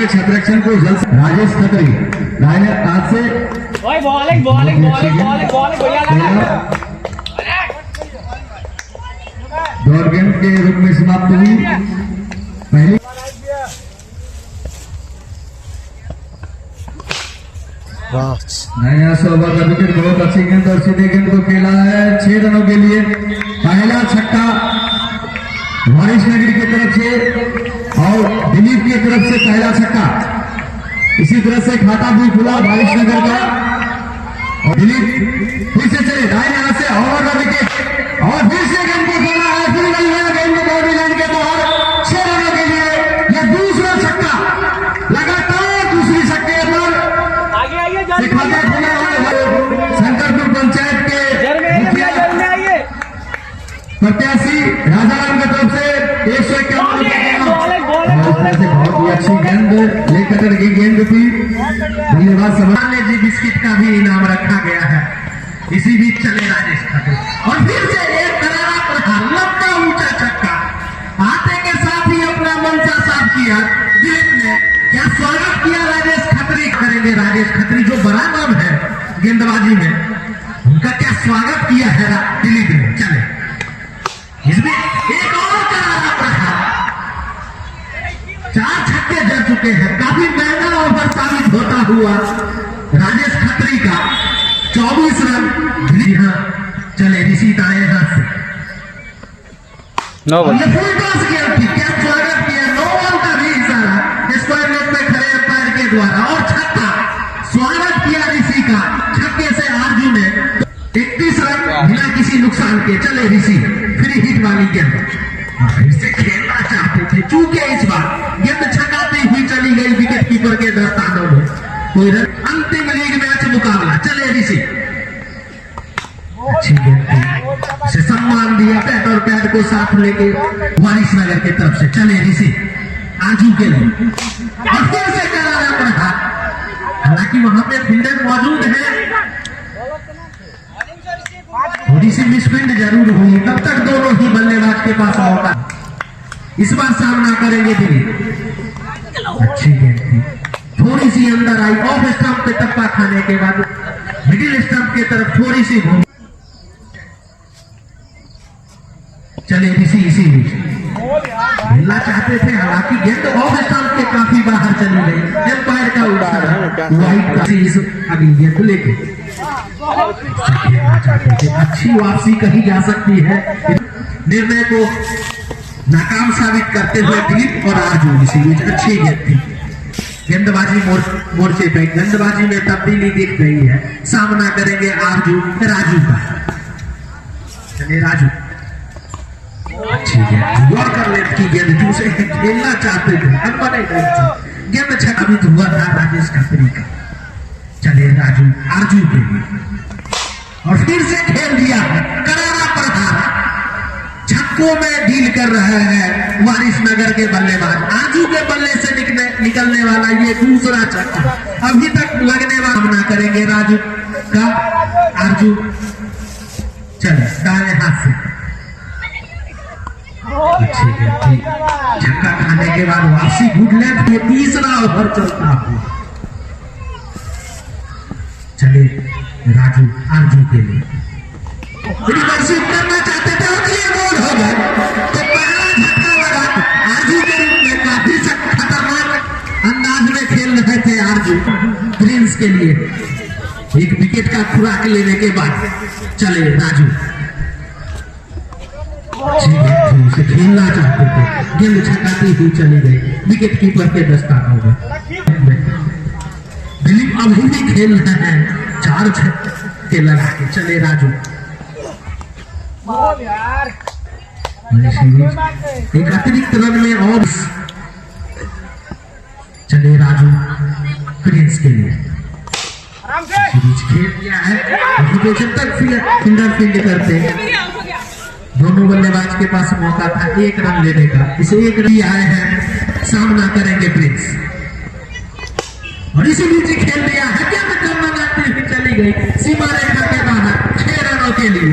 के छत्रक्षण को राजेश खत्री लाइन आज से बॉलिंग दौड़ गेंद के रूप में समाप्त हुई। पहली नया 100 ओवर का विकेट, बहुत अच्छी गेंद और सीधे गेंद को खेला है 6 रनों के लिए। पहला छक्का वारिस नगर की तरफ से और दिलीप की तरफ से पहला छक्का। इसी तरह से खाता भी खुला वारिस नगर का और दिलीप फिर से चले दाएं यहां से ओवर का विकेट और फिर से गेंद को खेला है, फिर गई है गेंद बाउंड्री लाइन के बाहर 6 रनों के लिए। यह दूसरा छक्का, लगातार दूसरी छक्के पर खाता खुला है। शंकरपुर पंचायत के मुखिया प्रत्याशी राजाराम की तरफ से 151 बहुत ही अच्छी गेंद लेकर की गेंद थी। धन्यवाद समान्य जी बिस्किट का भी इनाम रखा गया है। इसी बीच चले राजेश खत्री और फिर से एक करारा प्रहार, लंबा ऊंचा छक्का आते के साथ ही अपना मंशा साफ किया दिलीप ने। क्या स्वागत किया राजेश खत्री करेंगे। राजेश खत्री जो बड़ा नाम है गेंदबाजी में, उनका क्या स्वागत किया है दिलीप ने। चले इसमें एक और करारा प्रहार, 4 छक्के जड़ चुके हैं। काफी महंगा ओवर साबित होता हुआ राजेश खत्री का 24 रन। जी हाँ, चले ऋषि आए हाथ से फुल टॉस गेंद थी। क्या स्वागत किया, 9 बॉल का भी इशारा स्क्वायर लेग में खड़े अंपायर के द्वारा और छक्का। स्वागत किया ऋषि का छक्के से आरजू ने 31 रन बिना किसी नुकसान के। चले ऋषि फ्री हिट वाली गेंद फिर से खेलना चाहते थे, चूंकि इस बार गेंद छकाती हुई चली गई विकेट कीपर के दस्तानों में। कोई अंतिम लीग मैच मुकाबला। चले ऋषि, अच्छी गेंद से सम्मान दिया, बैट और पैड को साथ लेके वारिस नगर की तरफ से। चले ऋषि आजू के लिए और फिर से करारा प्रहार। हालांकि वहां पे फील्डर मौजूद है, थोड़ी सी मिसफील्ड जरूर हुई, तब तक दोनों ही बल्लेबाज के पास मौका। इस बार सामना करेंगे दिलीप। अच्छी गेंद थी, थोड़ी सी अंदर आई, ऑफ स्टंप पे टप्पा खाने के बाद मिडिल स्टंप की तरफ थोड़ी सी घूमी। चले ऋषि इसी बीच खेलना चाहते थे, हालांकि गेंद ऑफ स्टंप के काफी बाहर चली गई। एम्पायर का उड़ान वाइट का अगली गेंद लेके खेलना चाहते थे। अच्छी वापसी कही जा सकती है। निर्णय को नाकाम साबित करते हुए दिलीप और आरजू इसी बीच अच्छी गेंद थी। गेंदबाजी मोर्चे पे गेंदबाजी में तब्दीली दिख रही है। सामना करेंगे आरजू राजू का। चले राजू, अच्छी गेंद यॉर्कर लेफ्ट की गेंद थी, उसे खेलना चाहते थे, अनबने गेंद छकाबित हुआ था राजेश खत्री का। चले राजू आरजू के लिए और फिर से खेल दिया है करारा प्रहार। छक्कों में डील कर रहे हैं वारिस नगर के बल्लेबाज। आरजू के बल्ले से निकलने वाला ये दूसरा छक्का, अभी तक लगने वाला सामना करेंगे राजू का। आरजू चले दाएं हाथ से, अच्छी गेंद थी, छक्का खाने के बाद वापसी गुड लेफ्ट में तीसरा ओवर चलता हुआ। चले राजू आरजू के लिए रिवर्सिंग करना चाहते थे, अगले गोल हो गए तो पहला झटका लगा आरजू के रूप में। काफी खतरनाक अंदाज में खेल रहे थे आरजू प्रिंस के लिए एक विकेट का खुराक लेने के बाद। चले राजू, उसे खेलना चाहते थे, गेंद छकाती हुई चली गई विकेट कीपर के दस्तानों में। दिलीप अभी भी खेल रहे हैं, 4 छक्के लगा के। चले राजू, एक अतिरिक्त रन में और। चले राजू प्रिंस के लिए खेल दिया है, तक फिंगर फील्ड करते दोनों बल्लेबाज के पास मौका था 1 रन लेने का। इसे 1 रन आए हैं, सामना करेंगे प्रिंस और इसी बीच खेल दिया है। क्या लगाते हुए चली गई सीमा रेखा के बाहर 6 रनों के लिए।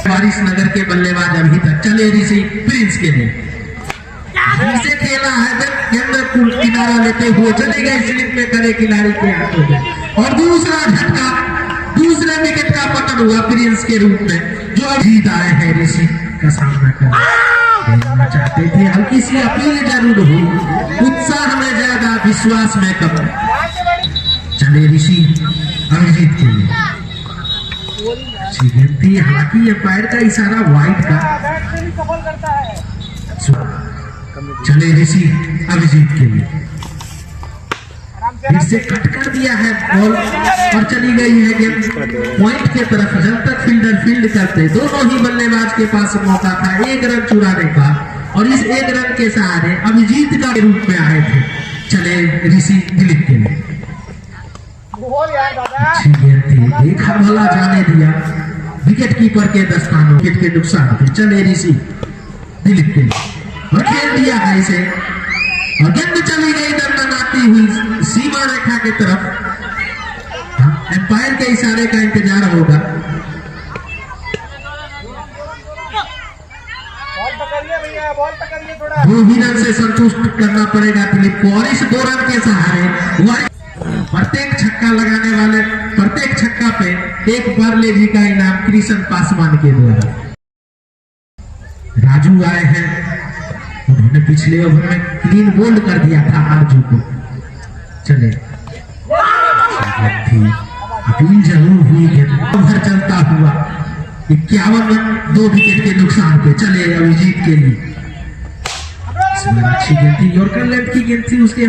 वारिस नगर के बल्लेबाज अभी तक। चले ऋषि प्रिंस के लिए खेला है, गेंद किनारा लेते हुए चले गए स्लिप में करे खिलाड़ी के हाथों में, और दूसरा झटका, दूसरे विकेट का पतन हुआ प्रिंस के रूप में, जो जीत आए हैं ऋषि का सामना करना चाहते थे। हल्की सी अपील जरूर हुई, उत्साह में ज्यादा, विश्वास में कम। चले ऋषि अभिजीत के लिए अच्छी गेंद थी, हालांकि अंपायर का इशारा वाइड का। चले ऋषि अभिजीत के लिए फिर से कट कर दिया है बॉल और चली गई है गेंद पॉइंट के तरफ। जब तक फील्डर फील्ड करते, दोनों ही बल्लेबाज के पास मौका था एक रन चुराने का, और इस एक रन के सहारे अभिजीत का रूप में आए थे। चले ऋषि दिलीप के लिए अच्छी गेंद थी, देखा भला जाने दिया, विकेट कीपर के दस्तानों, विकेट के नुकसान थे। चले ऋषि दिलीप के लिए और खेल दिया है इसे, और गेंद चली गई दंडनाती हुई सीमा रेखा की तरफ। एम्पायर के इशारे का इंतजार होगा। दो ही रन से संतुष्ट करना पड़ेगा दिलीप को, और इस 2 रन के सहारे प्रत्येक छक्का लगाने वाले, प्रत्येक छक्का पे एक पार्ले जी का इनाम कृष्ण पासवान के द्वारा। राजू आए हैं, उन्होंने पिछले ओवर में क्लीन बोल्ड कर दिया था आरजू को। चले अपील जरूर हुई, ओवर चलता हुआ 51 रन 2 विकेट के नुकसान पे। चले अभिजीत के लिए अच्छी गेंद थी, यॉर्कर लेंथ की गेंद थी, उसके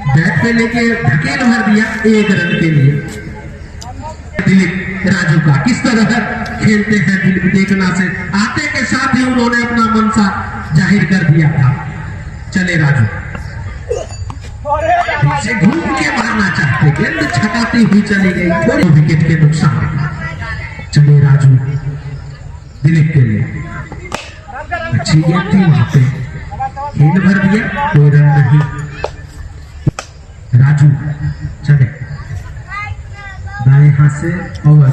बैट पे लेके धकेल भर दिया 1 रन के लिए। दिलीप राजू का किस तरह खेलते हैं दिलीप, देखना से आते के साथ ही उन्होंने अपना मनसा जाहिर कर दिया था। चले राजू से घूम के मारना चाहते, गेंद छटाती हुई चली गई, 2 विकेट के नुकसान। चले राजू दिलीप के लिए अच्छी गेंद थी, वहां पे खेल भर दिया, 2 रन नहीं। राजू चले दाएं हाथ से और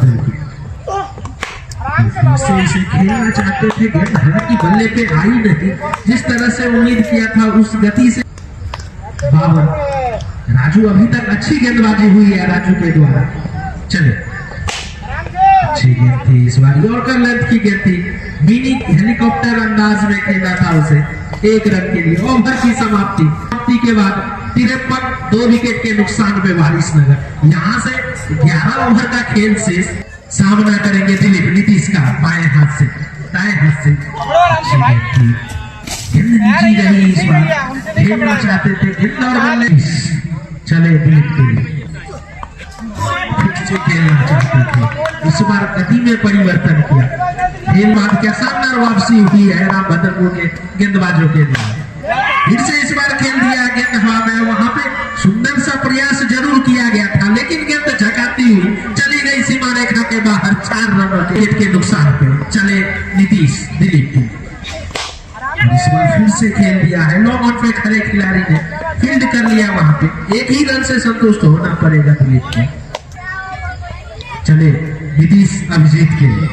से इसे खेलना चाहते थे, गेंद हालांकि बल्ले पे आई नहीं, जिस तरह से उम्मीद किया था उस गति से। 52 राजू अभी तक अच्छी गेंदबाजी हुई है राजू के द्वारा। चले अच्छी गेंद थी, इस बार यॉर्कर लेंथ की गेंद थी, मिनी हेलीकॉप्टर अंदाज में खेला था उसे 1 रन के लिए। ओवर की समाप्ति के बाद 53 2 विकेट के नुकसान पे वारिसनगर। यहां से 11 ओवर का खेल शेष। सामना करेंगे दिलीप नीतीश का बाएं हाथ से, दाएं हाथ से। अच्छी गेंद थी, गेंद नीची रही, इस बार खेलना चाहते थे गेंद और बल्ले। चले दिलीप के लिए फिर से खेलना चाहते थे, इस बार गति में परिवर्तन किया। खेल बाद क्या शानदार वापसी हुई है राम भद्रपुर के गेंदबाजों के लिए। फिर से इस बार खेल दिया गेंद हवा में, वहां पे सुंदर सा प्रयास जरूर किया गया था, लेकिन गेंद झकाती हुई चली गई सीमा रेखा के बाहर 4 रनों के नुकसान पे। चले नीतीश दिलीप की, इस बार फिर से खेल दिया है, लॉन्ग ऑन पे खड़े खिलाड़ी ने फील्ड कर लिया, वहां पे 1 ही रन से संतुष्ट होना पड़ेगा दिलीप को। चले नीतीश अभिजीत के लिए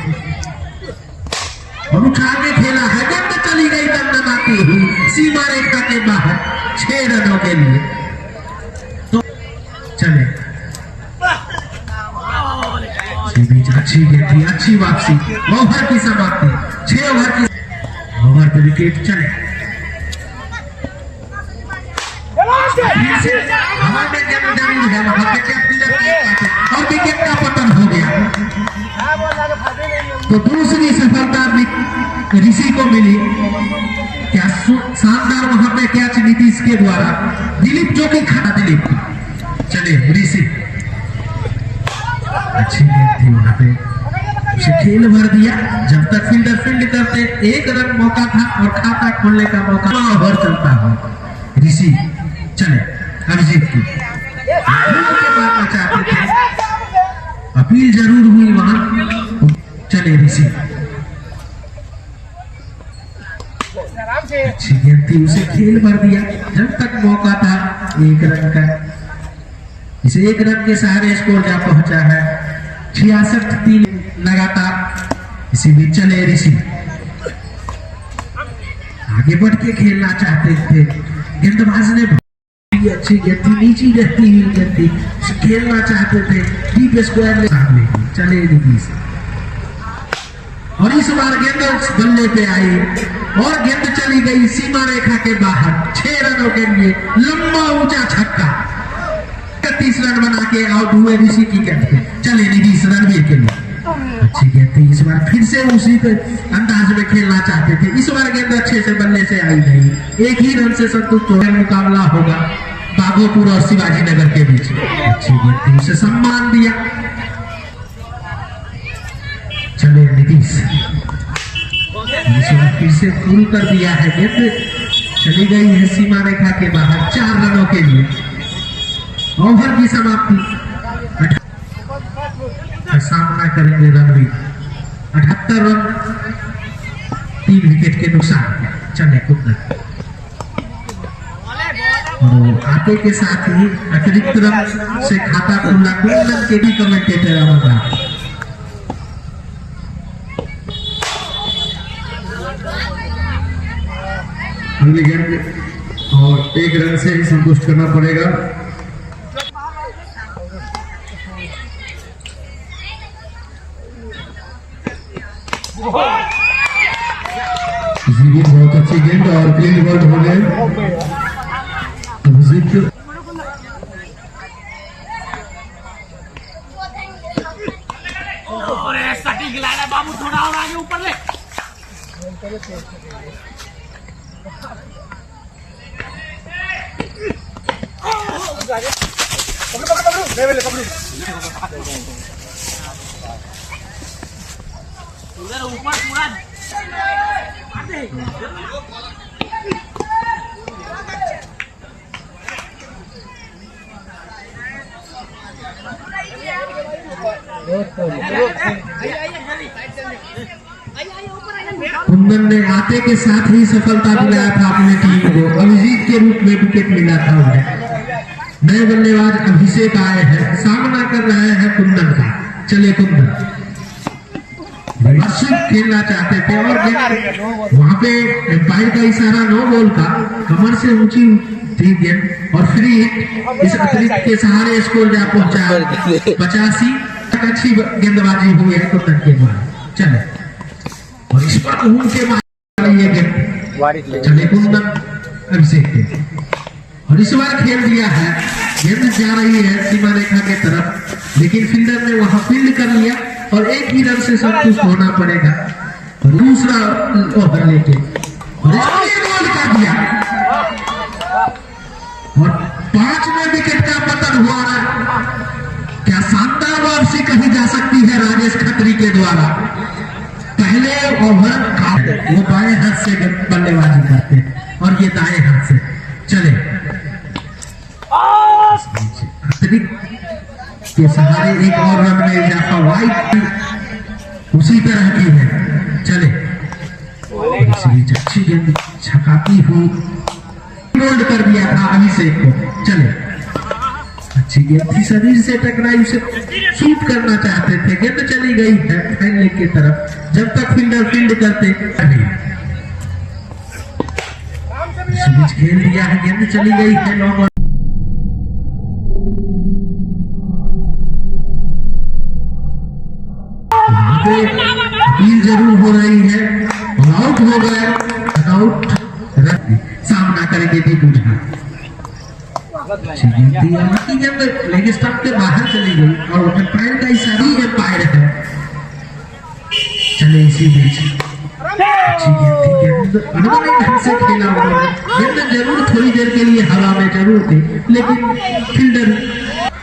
और उठा के खेला है, गेंद चली गई दंडनाती हुई सीमा रेखा के बाहर 6 रनों के लिए। तो चले बीच अच्छी गेंद थी, अच्छी वापसी, ओवर की समाप्ति, 6 ओवर की ओवर पे विकेट। चले हवा में गेंद जरूर है, वहां पे और विकेट का पतन हो गया। तो दूसरी सफलता ऋषि को मिली। क्या शानदार वहां पे कैच नीतीश के द्वारा, दिलीप जो कि खड़ा दिलीप। चले ऋषि अच्छी गेंद थी, वहां पे उसे खेल भर दिया। जब तक फील्डर फील्ड करते 1 रन मौका था और खाता खोलने का मौका ओवर चलता हो। ऋषि चले अभिजीत की मारना चाहते थे, अपील जरूर हुई वहां। चले ऋषि अच्छी गेंद थी, उसे खेल भर दिया। जब तक मौका था 1 रन का, इसे 1 रन के सहारे स्कोर जा पहुंचा है 66-3 लगातार। इसीलिए चले ऋषि आगे बढ़ के खेलना चाहते थे, गेंदबाज ने अच्छी गेंद थी, नीची रहती हुई गेंद थी, खेलना चाहते थे डीप स्क्वायर में सामने चले नीति से। और इस बार गेंद बल्ले पे आई और गेंद चली गई सीमा रेखा के बाहर। 6 रनों के लिए लंबा ऊंचा छक्का, 31 रन बना के आउट हुए ऋषि की गेंद पे। चले नीतीश रणवीर के लिए अच्छी गेंद थी, इस बार फिर से उसी के अंदाज में खेलना चाहते थे। इस बार गेंद अच्छे से बल्ले से आई नहीं, एक ही रन से संतुष्ट हो गए। मुकाबला होगा बाघोपुर और शिवाजी नगर के बीच। अच्छी गेंद थी, उसे सम्मान दिया। चले नीतीश, फिर से फूल कर दिया है, गेंद चली गई है सीमा रेखा के बाहर। 4 रनों के लिए ओवर की समाप्ति। सामना करेंगे रणवीर। 78 रन 3 विकेट के नुकसान। चले कुंदन, और आते के साथ ही अतिरिक्त रन से खाता खुला कुंदन के भी कमेंटेटर अमर। अगली गेंद और 1 रन से ही संतुष्ट करना पड़ेगा। बहुत अच्छी गेंद और क्लीन बॉल हो गए। बाबू थोड़ा और आगे ऊपर ले। उधर ऊपर पूरा कुंदन ने आते के साथ ही सफलता दिलाया था अपने टीम को। अभिजीत के रूप में विकेट मिला था उन्हें। नए बल्लेबाज अभिषेक आए हैं, सामना कर रहे हैं कुंदन का। चले कुंदन खेलना चाहते थे और वहां पे एम्पायर का इशारा नो बॉल का, कमर से ऊंची थी गेंद और फ्री हिट इस अतिरिक्त के सहारे स्कोर जा पहुंचा 85। अच्छी गेंदबाजी हुई है कुंदन के द्वारा। चले और इस पर घूम के ये गेंद चले कुंदन अभिषेक के, और इस बार खेल दिया है। गेंद जा रही है सीमा रेखा के तरफ, लेकिन फील्डर ने वहां फील्ड कर लिया और 1 ही रन से संतुष्ट होना पड़ेगा। दूसरा ओवर लेके गोल कर दिया और 5वें विकेट का पतन हुआ। क्या शानदार वापसी कही जा सकती है राजेश खत्री के द्वारा। पहले ओवर वो बाएं हाथ से बल्लेबाजी करते और ये दाएं हाथ से। चले अतिरिक्त के सहारे 1 और रन में इजाफा। वाइट उसी तरह की है। चले अच्छी गेंद छकाती हुई होल्ड कर दिया था अभिषेक को। चले अच्छी गेंद थी, शरीर से टकराई, उसे शूट करना चाहते थे। गेंद चली गई है फैनले की तरफ। जब तक फील्डर फील्ड करते खेल दिया है, गेंद चली गई है लॉन्ग। अपील जरूर हो रही है और आउट हो गए। आउट सामना करेंगे दीपू झा। गेंद लेग स्टंप के बाहर चली गई और एम्पायर का इशारा ही एम्पायर है। चले इसी बीच अच्छी गेंद ढंग से खेला हुआ। गेंद जरूर थोड़ी देर के लिए हवा में जरूर थी, लेकिन फील्डर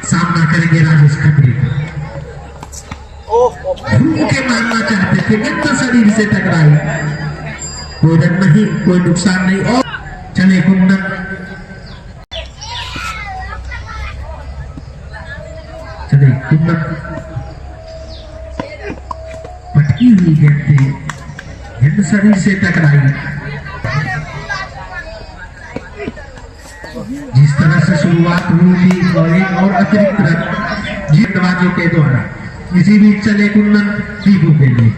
सामना करेंगे राजेश खत्री को। के मारना चाहते थे, गेंद शरीर से टकराई। कोई रन नहीं, कोई नुकसान नहीं। और चले कुंदन पटकी हुई गेंद थी, गेंद शरीर से टकराई। जिस तरह से शुरुआत हुई थी और 1 और अतिरिक्त रन गेंदबाजों के द्वारा। इसी बीच चले कुंदन दीपू के लिए।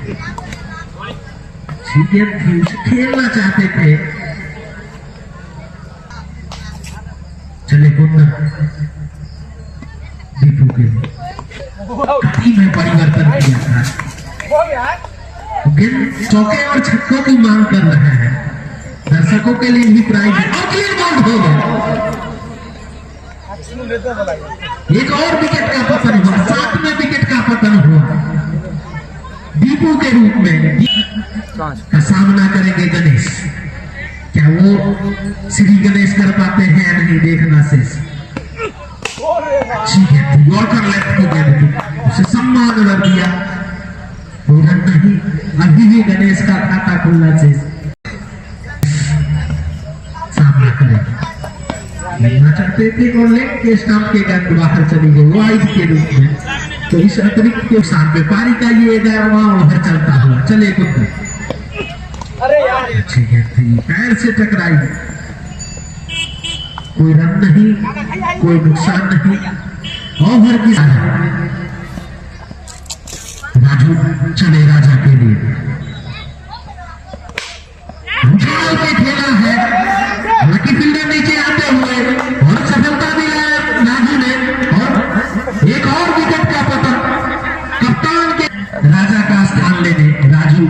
गेंद थी, उसे खेलना चाहते थे। चले कुंदन दीपू के टीम में परिवर्तन किया था। गेंद चौके और छक्कों की मांग कर रहे हैं। दर्शकों के लिए भी प्राइज है और क्लियर बॉल हो गया। एक और विकेट का पतन हुआ, 7वें विकेट का पतन हुआ। दीपू के रूप में का सामना करेंगे गणेश। क्या वो श्री गणेश कर पाते हैं या नहीं, देखना शेष। अच्छी गेंद थी, वॉकर लेफ्ट की गेंद थी, उसे सम्मान कर दिया। पूरा नहीं, अभी भी गणेश का खाता खुलना शेष। सामना करेंगे चाहते थे और लेग के स्टंप के गेंद बाहर चली गई वाइड के रूप में। तो इस अतिरिक्त के साथ व्यापारी का ये 11वां ओवर चलता हुआ। चले कुछ अच्छी गेंद थी, पैर से टकराई, कोई रन नहीं, कोई नुकसान नहीं। ओवर की राजू चले राजा के लिए उछाल के खेला है, हालांकि फील्डर नीचे आते हुए और सफलता भी लाया राजू ने। और एक और विकेट का पतन कप्तान के राजा का स्थान लेने राजू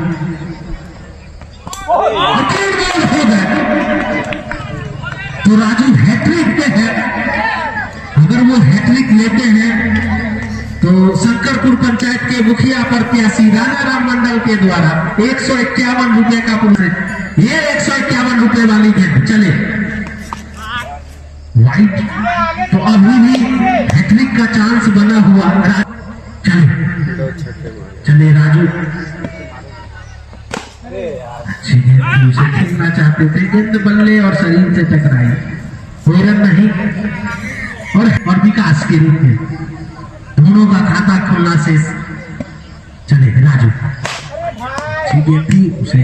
हो गए। तो राजू हैट्रिक पे है, अगर वो हैट्रिक लेते हैं तो शंकरपुर पंचायत के मुखिया प्रत्याशी राजा राम मंडल के द्वारा 151 रुपए का पुरस्कार, ये 151 रुपए वाली गेंद चले वाइट। तो अभी भी हैट्रिक का चांस बना हुआ। चले राजू अच्छी गेंद उसे खेलना चाहते थे, गेंद बल्ले और शरीर से टकराई, कोई रन नहीं। और विकास के रूप में दोनों का खाता खोलना शेष। चले राजू अच्छी गेंद थी, उसे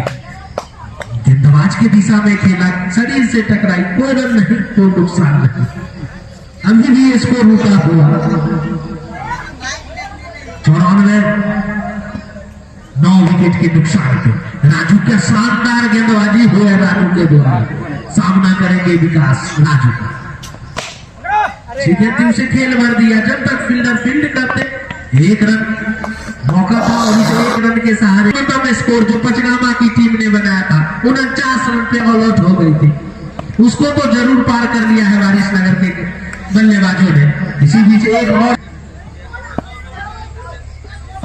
गेंदबाज की दिशा में खेला, शरीर से टकराई, कोई रन नहीं, कोई नुकसान नहीं। अभी भी इसको रुका हुआ 94 9 विकेट के नुकसान पे राजू का शानदार गेंदबाजी हुआ है। राजू के द्वारा सामना करेंगे विकास राजू का। ठीक है, उसे खेल भर दिया। जब तक फील्डर फील्ड करते 1 रन मौका था और इस 1 रन के सहारे कम स्कोर जो पचगामा की टीम ने बनाया था 49 रन पे ऑल आउट हो गई थी, उसको तो जरूर पार कर लिया है वारिस नगर के बल्लेबाजों ने। इसी बीच एक और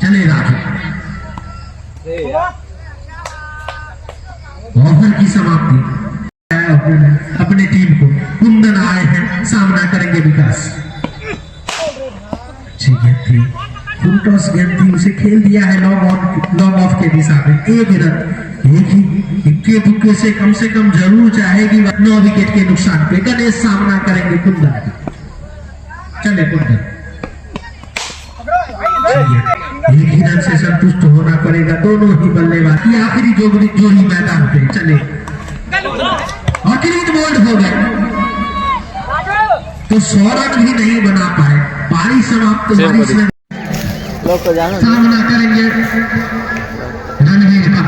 चले राजू ओवर की समाप्ति। अपने टीम को कुंदन आए हैं, सामना करेंगे विकास। अच्छी गेंद थी, फुल टॉस गेंद थी, उसे खेल दिया है लॉन्ग ऑफ के दिशा में। 1 रन, एक ही इक्के दुक्के से कम जरूर चाहेगी 9 विकेट के नुकसान पे। गणेश सामना करेंगे कुंदन। चले कुंदन एक ही रन से संतुष्ट होना पड़ेगा दोनों ही बल्लेबाज की। आखिरी जोड़ी मैदान पे। चले और क्लीन बोल्ड हो गए तो 100 रन भी नहीं बना पाए। पारी समाप्त। बारिश में सामना करेंगे रणवीर का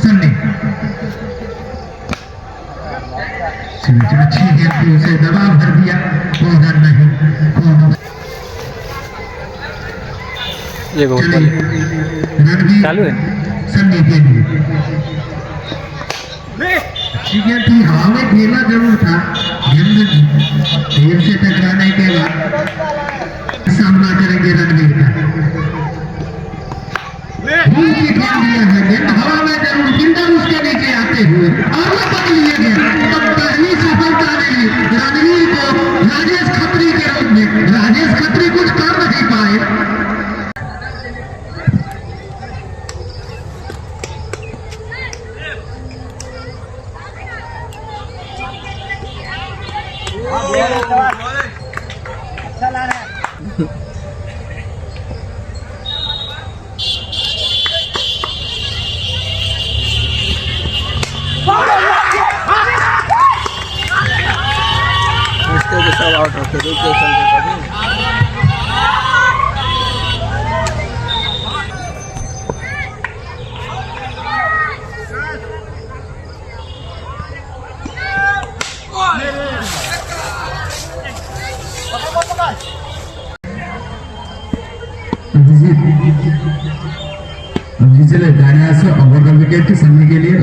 सन्नी। अच्छी गेंद थी, उसे दबाव भर दिया, कोई रन नहीं। रणवीर चालू है सन्नी के लिए अच्छी गेंद थी, हवा में खेला जरूर था, गेंद देर से टकराने के बाद सामना करेंगे रणवीर का। गेंद दिया है, गेंद हवा में जरूर, फील्डर उसके नीचे आते हुए और वो पकड़ लिए गए। तब पहली सफलता मिली रणवीर को राजेश खत्री के रूप में। राजेश खत्री कुछ कर नहीं पाए। सब आउट होते अभी चले दायरा से ओवर द विकेट सन्नी के लिए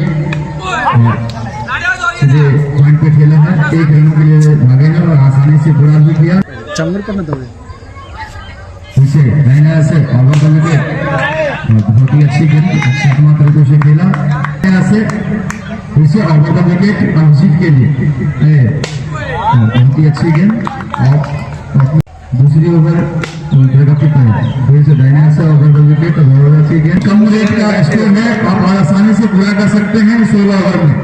सीधे पॉइंट पे खेला है, 1 रन के लिए भागे हैं और आसानी से पूरा भी किया। चंगर पर न दौड़े पीछे दायरा से ओवर द विकेट, बहुत ही अच्छी गेंद शानदार तरीके से खेला। दायरा से पीछे ओवर द विकेट अभिजीत के लिए बहुत ही अच्छी गेंद और दूसरी ओवर प्रगति पर फिर से दाहिने से ओवर द विकेट बहुत अच्छी गेंद। कम रेट का स्कोर है, आप आसानी से पूरा कर सकते हैं 16 ओवर में।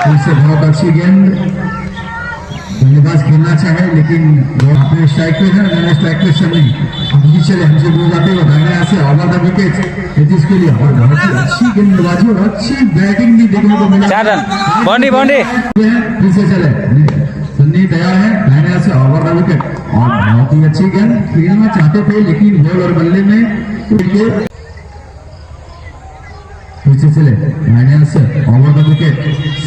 फिर से बहुत अच्छी गेंद, बल्लेबाज खेलना चाहे लेकिन अपने स्ट्राइक पे है, मैंने स्ट्राइक पे समय अभी चले हमसे दूर जाते हुए दाहिने से ओवर द विकेट जिसके लिए और बहुत ही अच्छी गेंदबाजी और अच्छी बैटिंग भी देखने को मिला। 4 रन बाउंड्री बाउंड्री फिर से चले सन्नी तैयार है, दाहिने से ओवर द विकेट और बहुत ही अच्छी गेंद खेलना चाहते थे लेकिन बॉल और बल्ले में विकेट। फिर से चले दाहिने से ओवर द विकेट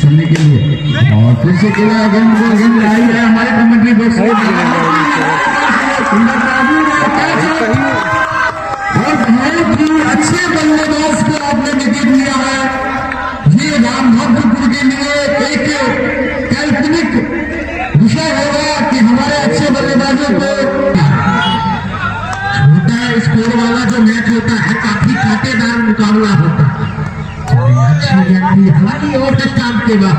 सन्नी के लिए और फिर से खेला गेंद आई है हमारे कमेंट्री बॉक्स में और बहुत ही अच्छे बल्लेबाज को आपने विकेट लिया है। ये रामभद्रपुर के लिए एक काल्पनिक विषय होगा कि हमारे अच्छे बल्लेबाजों को छोटा स्कोर वाला जो मैच होता है काफी कांटेदार मुकाबला होता है। अच्छी गेंद हालांकि और स्टाम्प के बाद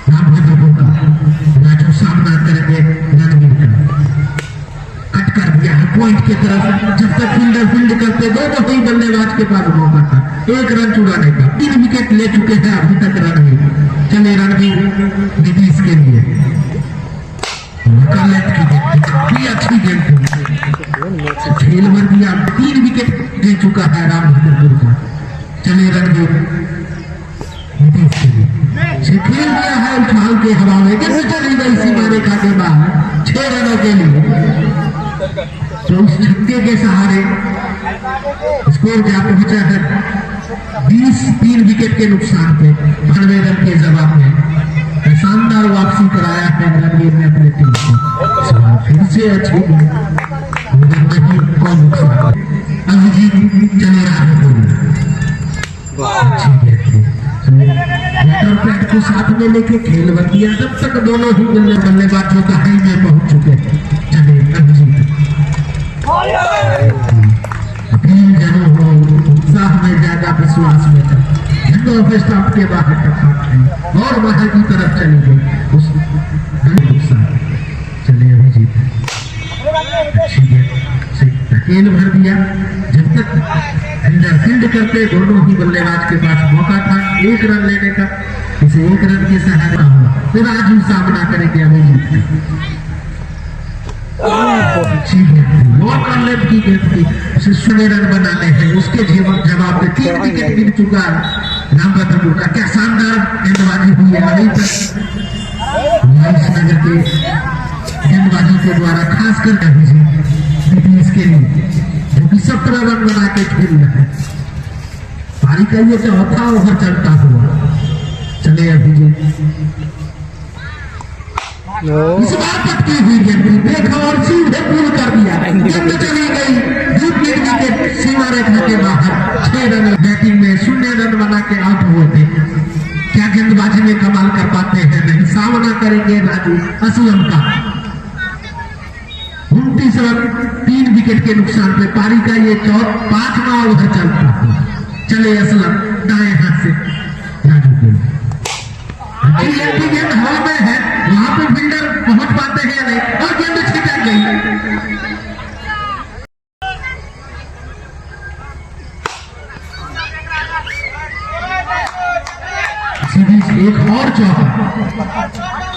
रामभद्रपुर का मैच सामना करेंगे रणवीर का कट कर दिया है पॉइंट की तरफ। जब तक फील्डर फील्ड करते दोनों ही बल्लेबाज के पास मौका था 1 रन चुराने का। 3 विकेट ले चुके हैं अभी तक रणवीर। चले रणवीर नीतीश के लिए काफी अच्छी गेंद खेल भर दिया, 3 विकेट ले चुका है रामभद्रपुर का। चले रणवीर नीतीश के लिए खेल दिया है उछाल के हवा में, कैसे चली गई सीमा रेखा के बाहर 6 रनों के लिए। तो उस छक्के के सहारे स्कोर क्या पहुंचा है 20 विकेट के नुकसान पे 92 रन के जवाब में शानदार वापसी कराया है रणवीर ने अपने टीम को। फिर से अच्छी नहीं कौन नुकसान अभिजीत चले रहा अच्छी पैड को साथ में लेके खेल बन दिया। जब तक दोनों ही बल्लेबाजों का हाई में पहुंच चुके चले अभिजीत उत्साह में ज्यादा विश्वास में था स्टंप के बाहर और बाहर की तरफ चली गई उस चले अभिजीत अच्छी खेल भर दिया। जब तक फील्डर फील्ड करते दोनों ही बल्लेबाज के पास मौका था 1 रन लेने का। इसे 1 रन के सहारे फिर आज ही सामना करेंगे अभिजीत की गेंद थी उसे 16 रन बनाने हैं। उसके जवाब में 3 विकेट गिर चुका रामभद्रपुर का। क्या शानदार गेंदबाजी हुई है अभी तक नगर के गेंदबाजी के द्वारा, खासकर नीतीश के लिए जो कि 17 रन बना के खेल रहे हैं। पारी का ये 4था ओवर चलता हुआ चले अभिजीत इस बार पटकी हुई गेंद देखा और सीधे पूर्ण कर दिया। गेंद चली गई 2 विकेट सीमा रेखा के बाहर। 6 रन बैटिंग में 0 रन बना के आउट हुए थे। क्या गेंदबाजी में कमाल कर पाते हैं, नहीं सामना करेंगे राजू असलम का। 29 रन 3 विकेट के नुकसान पे पारी का ये 5वां ओवर चलता है। चले असलम दाएं हाथ से राजू के गेंद हवा में है, वहां पे फील्डर पहुंच पाते हैं नहीं और गेंद छिटक गई। एक और चौका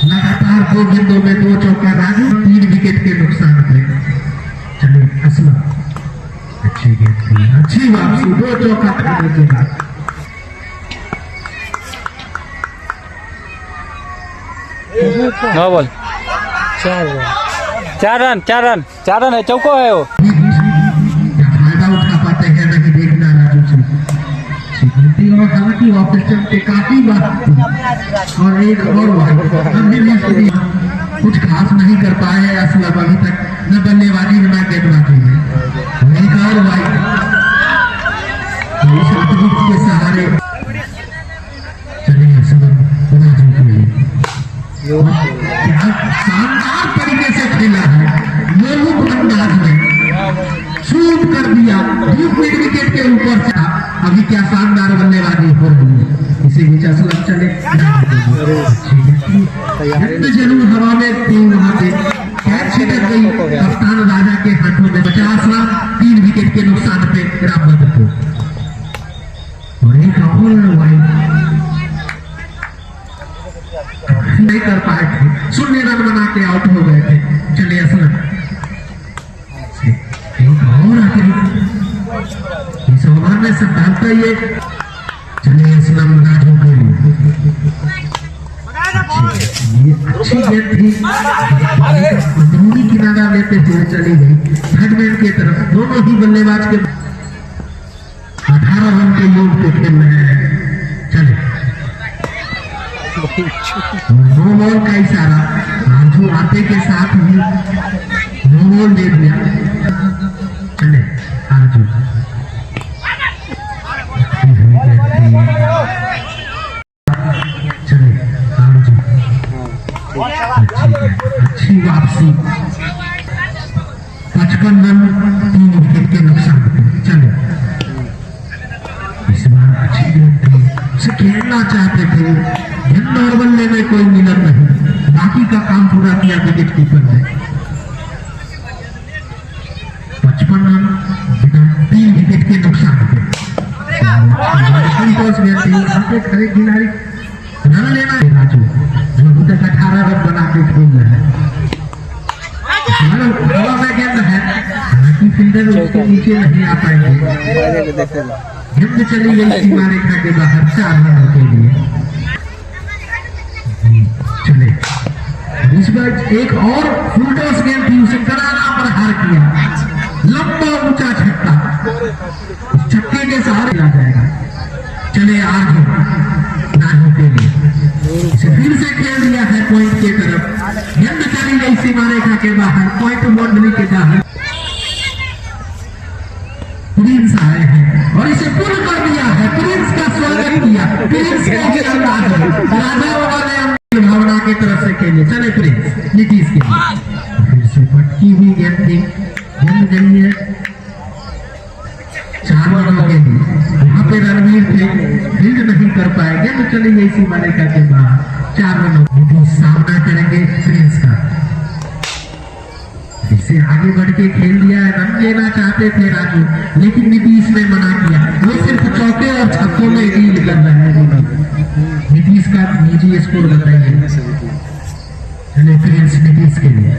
लगातार 2 गेंदों में 2 चौका राजू 3 विकेट के नुकसान पे। चलिए असलम अच्छी गेंद थी, अच्छी वापसी 2 चौका खाने के बाद। नो बॉल 4 रन है, चौको है वो। फायदा उठा पाते हैं नहीं देखना राजू से और हालांकि वापस चलते काफी बात और एक और कुछ खास नहीं कर पाए हैं असलम अभी तक, न बल्लेबाजी में न गेंदबाजी में। एक और वाइड के सहारे चलिए असलम क्या शानदार तरीके से खेला है, लोगों अंदाज में शूट कर दिया धूप मिड विकेट के ऊपर से। अभी क्या शानदार बल्लेबाजी हो रही है, इसी बीच असलम चले जरूर हवा में थी, वहां पे कैच छिटक गई कप्तान राजा के हाथों में। 50 रन 3 विकेट के नुकसान पे रामबंद को, और एक और वाइड नहीं कर पाए थे, 0 रन बना के आउट हो गए थे। चलिए असलम एक और आखिरी इस ओवर में सिद्धांत ये। चलिए असलम राजू के ये अच्छी गेंद थी, अंदरूनी किनारा लेते हुए चली गई हेडमैन की तरफ। दोनों ही बल्लेबाज के 18 रन के योग पे खेल रहे हैं। चले नो बॉल का इशारा, राजू आते के साथ ही नो बॉल दे दिया। चले राजू चले राजू अच्छी वापसी, 55 रन 3 विकेट के नुकसान पे। चले इस बार अच्छी गेंद थी, उसे खेलना चाहते थे, गेंद और बल्ले में कोई मिलन नहीं, बाकी का काम पूरा किया विकेट कीपर ने। 55 रन 3 विकेट के नुकसान पे। संतोष गेंद थी, यहाँ पे खड़े खिलाड़ी रन लेना है राजू, जो अभी तक 18 रन बना के खेल रहे हैं। हवा में गेंद है, हालांकि फील्डर उसके नीचे नहीं आ पाएंगे। गेंद चली गई सीमा रेखा के बाहर 4 रनों के लिए। चले इस बार एक और फुल टॉस गेंद थी, उसे करारा प्रहार किया, लंबा ऊंचा छक्का, उस छक्के के सहारे ला जाएगा। चले आगे राजू के लिए, इसे फिर से खेल दिया है पॉइंट के तरफ। गेंद चली गई सीमा रेखा के बाहर, पॉइंट बाउंड्री के बाहर। प्रिंस आए हैं और इसे पुल कर दिया है, प्रिंस का स्वागत किया। प्रिंस का अंदाज है, राजा वाले भावना की तरफ से खेले। चले प्रिंस नीतीश के लिए, फिर से पटकी हुई गेंद थी, गेंद गई है 4 रनों के लिए। वहां पे रणवीर थे, फील्ड नहीं कर पाए, गेंद चली गई सीमा रेखा के बाहर 4 रनों। नीतीश सामना करेंगे प्रिंस का, इसे आगे बढ़ के खेल दिया है, रन लेना चाहते थे राजू, लेकिन नीतीश ने मना किया। वो सिर्फ चौके और छक्कों में डील कर रहा है। नीतीश का निजी स्कोर बताइए। चले प्रिंस नीतीश के लिए,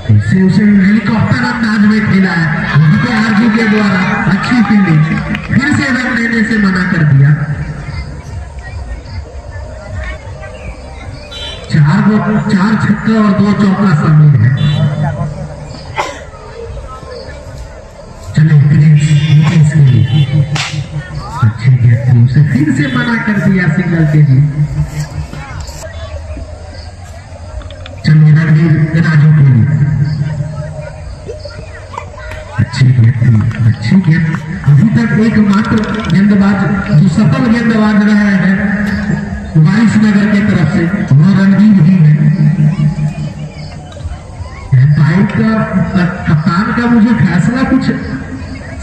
इसे उसे हेलीकॉप्टर अंदाज में खेला है, वहां पे आरजू के द्वारा अच्छी फील्डिंग, फिर से रन लेने से मना कर दिया। 4 छक्का और 2 चौका शामिल है। चले प्रिंस नीतीश के लिए, अच्छी गेंद थी, उसे फिर से मना कर दिया सिंगल के लिए। चलो रणवीर राजू के लिए, अच्छी गेंद थी, अच्छी गेंद। अभी तक एकमात्र गेंदबाज जो सफल गेंदबाज रहे हैं वारिस नगर के तरफ से, वो रणवीर ही है। बाइक का कप्तान का मुझे फैसला कुछ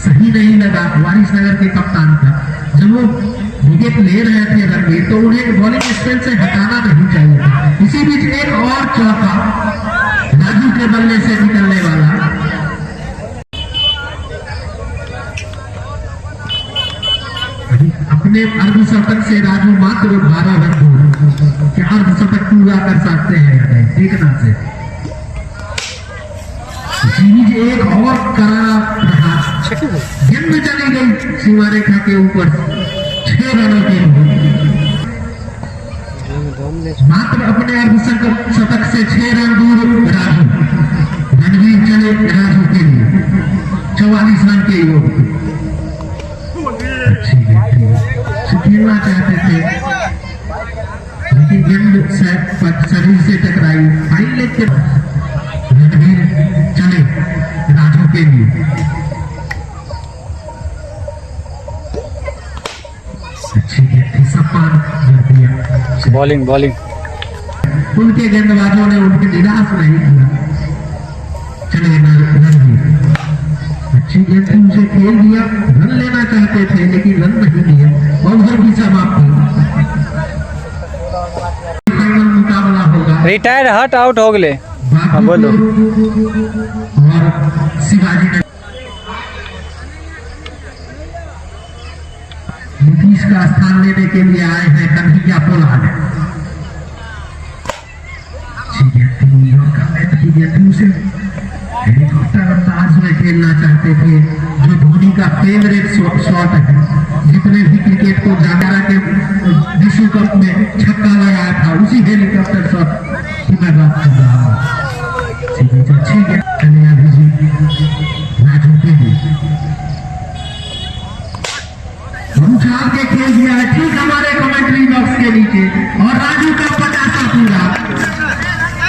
सही नहीं लगा, वारिस नगर के कप्तान का। जब वो विकेट ले रहे थे रणवीर, तो उन्हें बॉलिंग स्पेल से हटाना नहीं चाहिए था। इसी बीच एक और चौका राजू के बल्ले से निकलने वाला। अपने अर्धशतक से राजू मात्र 12 रन दूर, क्या अर्धशतक पूरा कर सकते हैं या नहीं, देखना से। सीरीज एक और करारा रहा, गेंद चली गई सीमा रेखा के ऊपर 6 रनों के लिए। मात्र अपने अर्धशतक से 6 रन दूर राजू। रणवीर चले राजू के लिए 44 रन के योग। अच्छी गेंद खेलना चाहते थे, लेकिन गेंद शायद शरीर से टकराई, फाइन लेग के रणवीर चले राजू के लिए। अच्छी गेंद थी, सम्मान कर दिया। बॉलिंग बॉलिंग उनके गेंदबाजों ने उनके निराश नहीं किया। चले रणवीर, अच्छी गेंद थी, उसे खेल दिया। रन लेना चाहते थे लेकिन रन नहीं लिए। ओवर की समाप्ति। फाइनल मुकाबला होगा रिटायर हट आउट हो गए। हाँ, बोलो। और शिवाजी ने नीतीश का स्थान लेने के लिए आए हैं कन्हैया पोलार्ड। उसे हेलीकॉप्टर अंदाज में खेलना चाहते थे, जो धोनी का फेवरेट शॉट है। जितने भी क्रिकेट को जागरा के विश्व कप में छक्का लगाया था, उसी हेलीकॉप्टर शॉट की मैं बात कर रहा हूँ। अच्छी गेंद चले अभिजीत राजू के लिए, उछाल के खेल दिया है ठीक हमारे कमेंट्री बॉक्स के नीचे। और राजू का 50 पूरा,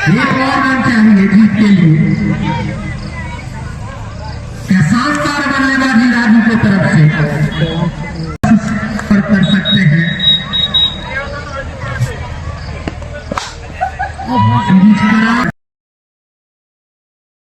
एक और रन चाहिए जीत के लिए। क्या शानदार बल्लेबाजी राजू की तरफ से।